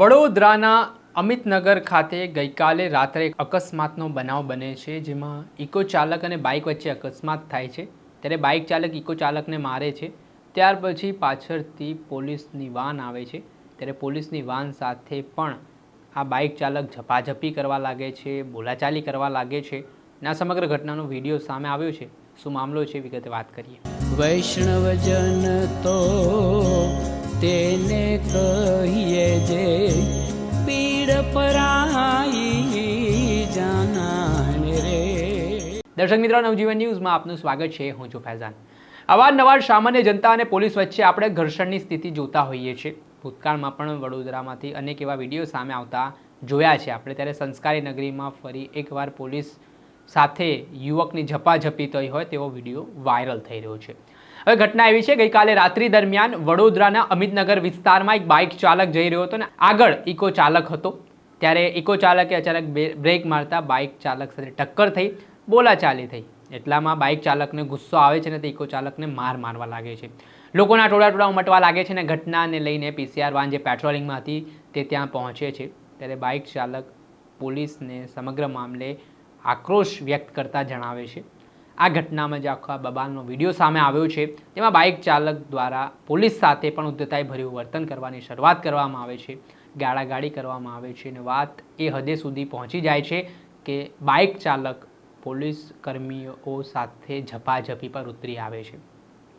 વડોદરાના અમિતનગર ખાતે ગઈકાલે રાત્રે અકસ્માતનો બનાવ બને છે, જેમાં ઇકો ચાલક અને બાઇક વચ્ચે અકસ્માત થાય છે। ત્યારે બાઇક ચાલક ઇકો ચાલકને મારે છે। ત્યાર પછી પાછળથી પોલીસની વાન આવે છે। ત્યારે પોલીસની વાન સાથે પણ આ બાઇક ચાલક ઝપાઝપી કરવા લાગે છે, બોલાચાલી કરવા લાગે છે। આ સમગ્ર ઘટનાનો વિડીયો સામે આવ્યો છે। શું મામલો છે, વિગતે વાત કરીએ। વૈષ્ણવજન તો તેને કહીએ જે પીડ પરાઈ જાનાને રે। દર્શક મિત્રો, નવજીવન ન્યૂઝમાં આપનું સ્વાગત છે। હું છું ફૈઝાન। અવારનવાર સામાન્ય જનતા અને પોલીસ વચ્ચે આપણે ઘર્ષણની સ્થિતિ જોતા હોઈએ છીએ। ભૂતકાળમાં પણ વડોદરામાંથી અનેક એવા વિડીયો સામે આવતા જોયા છે આપણે। ત્યારે સંસ્કારી નગરીમાં ફરી એકવાર પોલીસ સાથે યુવકની ઝપાઝપી થઈ હોય તેવો વિડીયો વાયરલ થઈ રહ્યો છે। હવે ઘટના એવી છે, ગઈકાલે રાત્રિ દરમિયાન વડોદરાના અમિતનગર વિસ્તારમાં એક બાઇક ચાલક જઈ રહ્યો હતો ને આગળ ઇકો ચાલક હતો। ત્યારે ઇકો ચાલકે અચાનક બ્રેક મારતા બાઇક ચાલક સાથે ટક્કર થઈ, બોલાચાલી થઈ। એટલામાં બાઇક ચાલકને ગુસ્સો આવે છે ને તે ઇકો ચાલકને મારવા લાગે છે। લોકોના ટોળા ઉમટવા લાગે છે અને ઘટનાને લઈને પીસીઆર વાન જે પેટ્રોલિંગમાં હતી તે ત્યાં પહોંચે છે। ત્યારે બાઇક ચાલક પોલીસને સમગ્ર મામલે આક્રોશ વ્યક્ત કરતા જણાવે છે। આ ઘટનામાં જે આખા બબાલનો વિડીયો સામે આવ્યો છે તેમાં બાઇક ચાલક દ્વારા પોલીસ સાથે પણ ઉદ્ધતાઈભર્યું વર્તન કરવાની શરૂઆત કરવામાં આવે છે, ગાળાગાળી કરવામાં આવે છે અને વાત એ હદે સુધી પહોંચી જાય છે કે બાઇક ચાલક પોલીસ કર્મીઓ સાથે ઝપાઝપી પર ઉતરી આવે છે।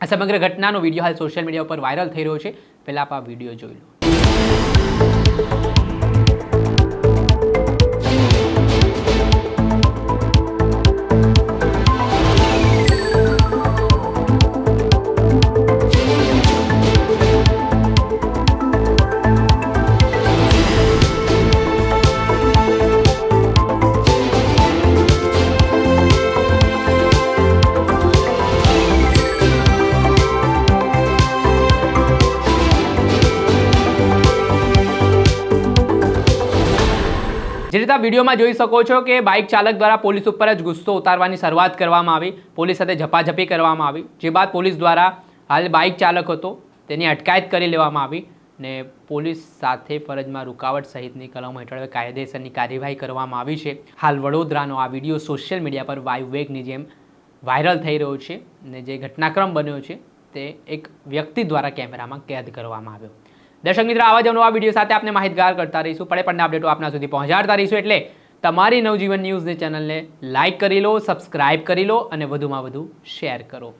આ સમગ્ર ઘટનાનો વિડીયો હાલ સોશિયલ મીડિયા ઉપર વાયરલ થઈ રહ્યો છે। પહેલાં આપ આ વિડીયો જોઈ લો। જે રીતે આ વિડીયોમાં જોઈ શકો છો કે બાઇક ચાલક દ્વારા પોલીસ ઉપર જ ગુસ્સો ઉતારવાની શરૂઆત કરવામાં આવી, પોલીસ સાથે ઝપાઝપી કરવામાં આવી। જે બાદ પોલીસ દ્વારા હાલ બાઇક ચાલક હતો તેની અટકાયત કરી લેવામાં આવી ને પોલીસ સાથે ફરજમાં રૂકાવટ સહિતની કલમો હેઠળ કાયદેસરની કાર્યવાહી કરવામાં આવી છે। હાલ વડોદરાનો આ વિડીયો સોશિયલ મીડિયા પર વાયુ વેગની જેમ વાયરલ થઈ રહ્યો છે ને જે ઘટનાક્રમ બન્યો છે તે એક વ્યક્તિ દ્વારા કેમેરામાં કેદ કરવામાં આવ્યો। દર્શક મિત્રો, આવા જ નવા વિડીયો સાથે આપણે માહિતગાર કરતા રહીશું, પડે પડના અપડેટો આપના સુધી પહોંચાડતા રહીશું। એટલે તમારી નવજીવન ન્યૂઝની ચેનલને લાઇક કરી લો, સબસ્ક્રાઇબ કરી લો અને વધુમાં વધુ શેર કરો।